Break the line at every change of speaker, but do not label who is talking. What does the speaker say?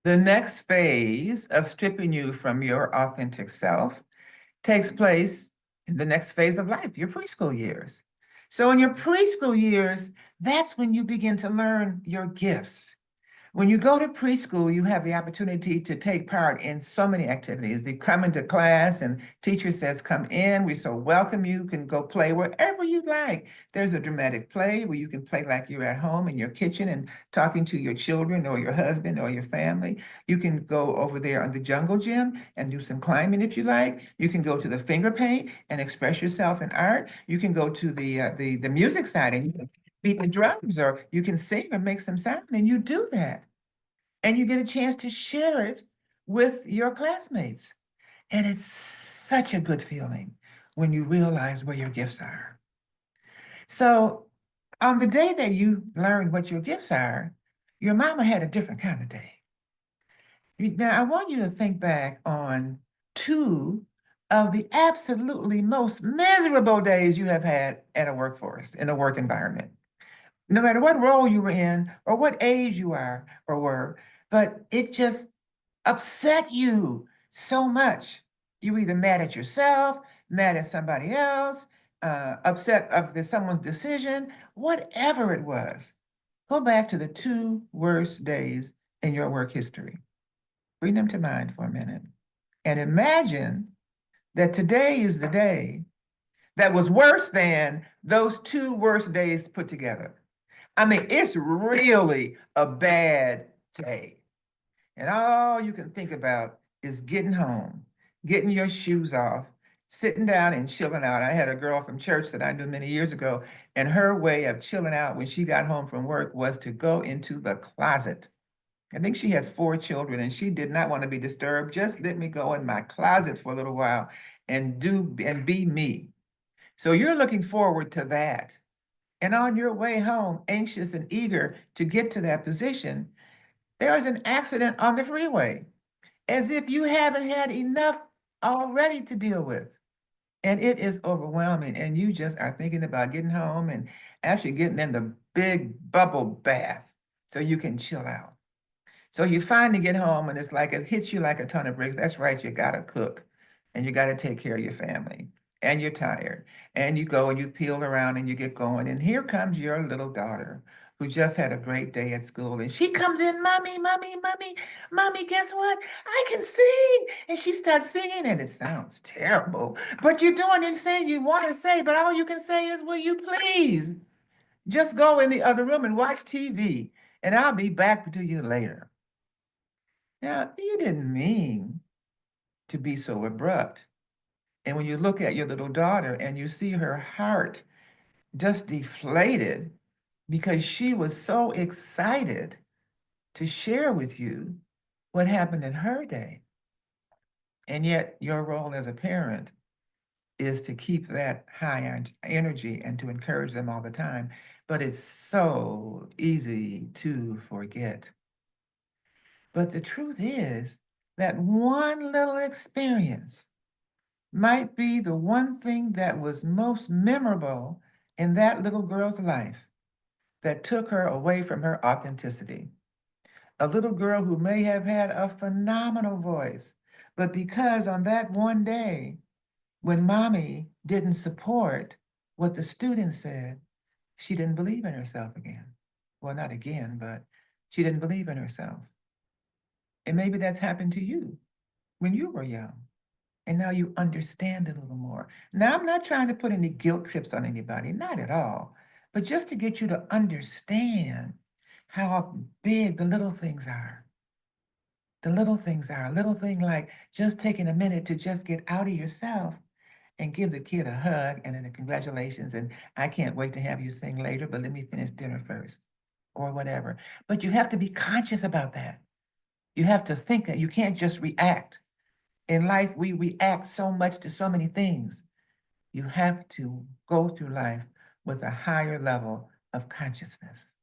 The next phase of stripping you from your authentic self takes place in the next phase of life, your preschool years. So in your preschool years, that's when you begin to learn your gifts. When you go to preschool, you have the opportunity to take part in so many activities. You come into class and teacher says, come in, we so welcome you, can go play wherever you like. There's a dramatic play where you can play like you're at home in your kitchen and talking to your children or your husband or your family. You can go over there on the jungle gym and do some climbing if you like. You can go to the finger paint and express yourself in art. You can go to the music side and you can beat the drums, or you can sing or make some sound, and you do that. And you get a chance to share it with your classmates. And it's such a good feeling when you realize where your gifts are. So on the day that you learned what your gifts are, your mama had a different kind of day. Now, I want you to think back on two of the absolutely most miserable days you have had at a workforce, in a work environment. No matter what role you were in or what age you are or were, but it just upset you so much. You were either mad at yourself, mad at somebody else, upset of someone's decision, whatever it was. Go back to the two worst days in your work history. Bring them to mind for a minute. And imagine that today is the day that was worse than those two worst days put together. I mean, it's really a bad day. And all you can think about is getting home, getting your shoes off, sitting down and chilling out. I had a girl from church that I knew many years ago, and her way of chilling out when she got home from work was to go into the closet. I think she had 4 children and she did not want to be disturbed. Just let me go in my closet for a little while and be me. So you're looking forward to that. And on your way home, anxious and eager to get to that position, there's an accident on the freeway, as if you haven't had enough already to deal with. And it is overwhelming. And you just are thinking about getting home and actually getting in the big bubble bath so you can chill out. So you finally get home and it's like it hits you like a ton of bricks. That's right, you gotta cook and you gotta take care of your family. And you're tired. And you go and you peel around and you get going. And here comes your little daughter who just had a great day at school. And she comes in, mommy, mommy, mommy, mommy, guess what? I can sing. And she starts singing and it sounds terrible. But you're doing and saying you want to say, but all you can say is, will you please just go in the other room and watch TV and I'll be back to you later. Now, you didn't mean to be so abrupt. And when you look at your little daughter and you see her heart just deflated because she was so excited to share with you what happened in her day. And yet your role as a parent is to keep that high energy and to encourage them all the time. But it's so easy to forget. But the truth is that one little experience might be the one thing that was most memorable in that little girl's life that took her away from her authenticity. A little girl who may have had a phenomenal voice, but because on that one day, when mommy didn't support what the student said, she didn't believe in herself again. Well, not again, but she didn't believe in herself. And maybe that's happened to you when you were young. And now you understand it a little more. Now, I'm not trying to put any guilt trips on anybody, not at all, but just to get you to understand how big the little things are. The little things are a little thing like just taking a minute to just get out of yourself and give the kid a hug and a congratulations. And I can't wait to have you sing later, but let me finish dinner first or whatever. But you have to be conscious about that. You have to think that you can't just react. In life, we react so much to so many things. You have to go through life with a higher level of consciousness.